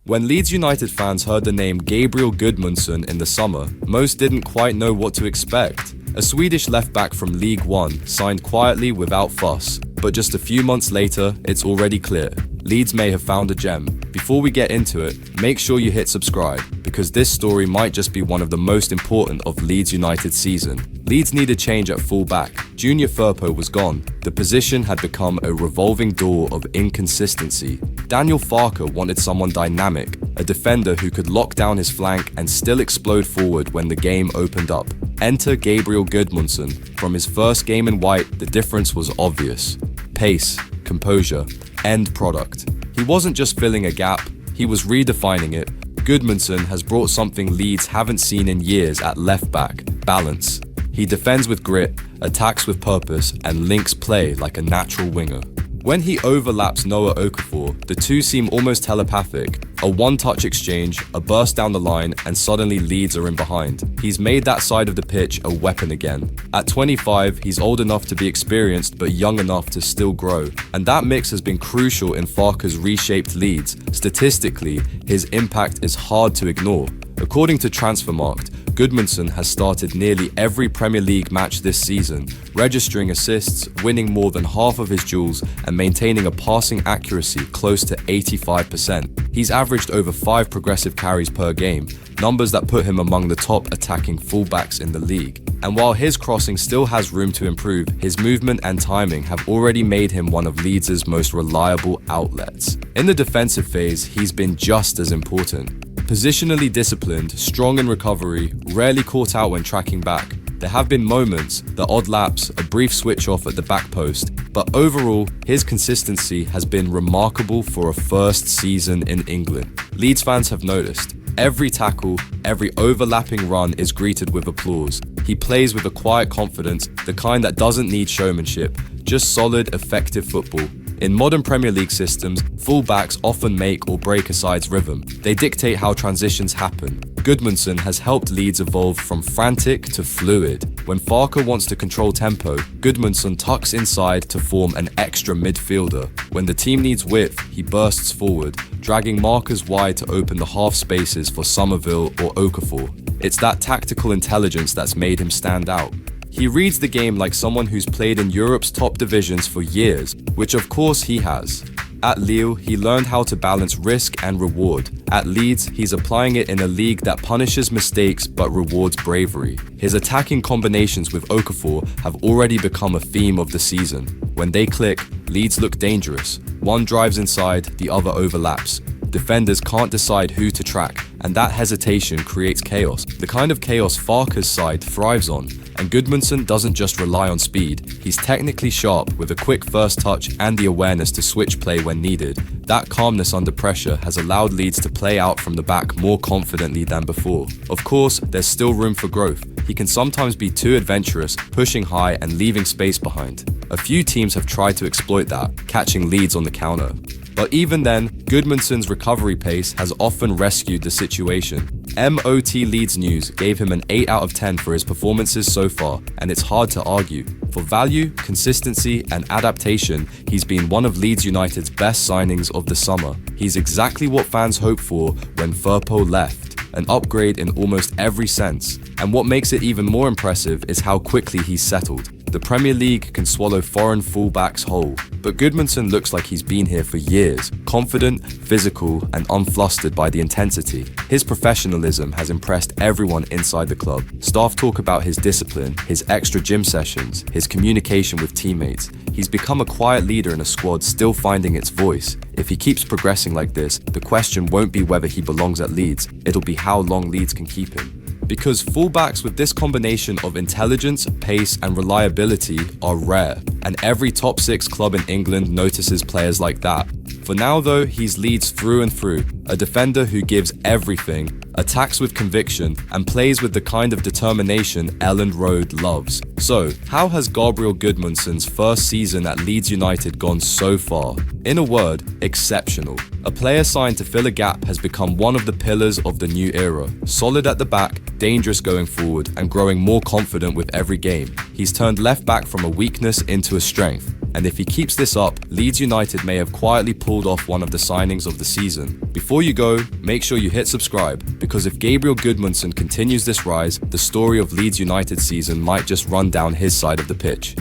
When Leeds United fans heard the name Gabriel Gudmundsson in the summer, most didn't quite know what to expect. A Swedish left-back from League One signed quietly without fuss, but just a few months later, it's already clear. Leeds may have found a gem. Before we get into it, make sure you hit subscribe, because this story might just be one of the most important of Leeds United's season. Leeds needed change at full-back. Junior Firpo was gone. The position had become a revolving door of inconsistency. Daniel Farke wanted someone dynamic, a defender who could lock down his flank and still explode forward when the game opened up. Enter Gabriel Gudmundsson. From his first game in white, the difference was obvious. Pace, composure, end product. He wasn't just filling a gap, he was redefining it. Gudmundsson has brought something Leeds haven't seen in years at left back: balance. He defends with grit, attacks with purpose, and links play like a natural winger. When he overlaps Noah Okafor, the two seem almost telepathic. A one-touch exchange, a burst down the line, and suddenly Leeds are in behind. He's made that side of the pitch a weapon again. At 25, he's old enough to be experienced but young enough to still grow. And that mix has been crucial in Farke's reshaped Leeds. Statistically, his impact is hard to ignore. According to Transfermarkt, Gudmundsson has started nearly every Premier League match this season, registering assists, winning more than half of his duels, and maintaining a passing accuracy close to 85%. He's averaged over 5 progressive carries per game, numbers that put him among the top attacking fullbacks in the league. And while his crossing still has room to improve, his movement and timing have already made him one of Leeds' most reliable outlets. In the defensive phase, he's been just as important. Positionally disciplined, strong in recovery, rarely caught out when tracking back. There have been moments, the odd lapse, a brief switch off at the back post, but overall, his consistency has been remarkable for a first season in England. Leeds fans have noticed. Every tackle, every overlapping run is greeted with applause. He plays with a quiet confidence, the kind that doesn't need showmanship, just solid, effective football. In modern Premier League systems, fullbacks often make or break a side's rhythm. They dictate how transitions happen. Gudmundsson has helped Leeds evolve from frantic to fluid. When Farke wants to control tempo, Gudmundsson tucks inside to form an extra midfielder. When the team needs width, he bursts forward, dragging markers wide to open the half spaces for Somerville or Okafor. It's that tactical intelligence that's made him stand out. He reads the game like someone who's played in Europe's top divisions for years, which of course he has. At Lille, he learned how to balance risk and reward. At Leeds, he's applying it in a league that punishes mistakes but rewards bravery. His attacking combinations with Okafor have already become a theme of the season. When they click, Leeds look dangerous. One drives inside, the other overlaps. Defenders can't decide who to track, and that hesitation creates chaos. The kind of chaos Farke's side thrives on. And Gudmundsson doesn't just rely on speed, he's technically sharp with a quick first touch and the awareness to switch play when needed. That calmness under pressure has allowed Leeds to play out from the back more confidently than before. Of course, there's still room for growth. He can sometimes be too adventurous, pushing high and leaving space behind. A few teams have tried to exploit that, catching Leeds on the counter. But even then, Gudmundsson's recovery pace has often rescued the situation. MOT Leeds News gave him an 8 out of 10 for his performances so far, and it's hard to argue. For value, consistency, and adaptation, he's been one of Leeds United's best signings of the summer. He's exactly what fans hoped for when Firpo left, an upgrade in almost every sense. And what makes it even more impressive is how quickly he's settled. The Premier League can swallow foreign fullbacks whole, but Gudmundsson looks like he's been here for years, confident, physical, and unflustered by the intensity. His professionalism has impressed everyone inside the club. Staff talk about his discipline, his extra gym sessions, his communication with teammates. He's become a quiet leader in a squad still finding its voice. If he keeps progressing like this, the question won't be whether he belongs at Leeds, it'll be how long Leeds can keep him. Because fullbacks with this combination of intelligence, pace, and reliability are rare, and every top 6 club in England notices players like that. For now though, he's Leeds through and through, a defender who gives everything, attacks with conviction, and plays with the kind of determination Elland Road loves. So, how has Gabriel Gudmundsson's first season at Leeds United gone so far? In a word, exceptional. A player signed to fill a gap has become one of the pillars of the new era. Solid at the back, dangerous going forward, and growing more confident with every game. He's turned left back from a weakness into a strength. and if he keeps this up, Leeds United may have quietly pulled off one of the signings of the season. Before you go, make sure you hit subscribe, because if Gabriel Gudmundsson continues this rise, the story of Leeds United's season might just run down his side of the pitch.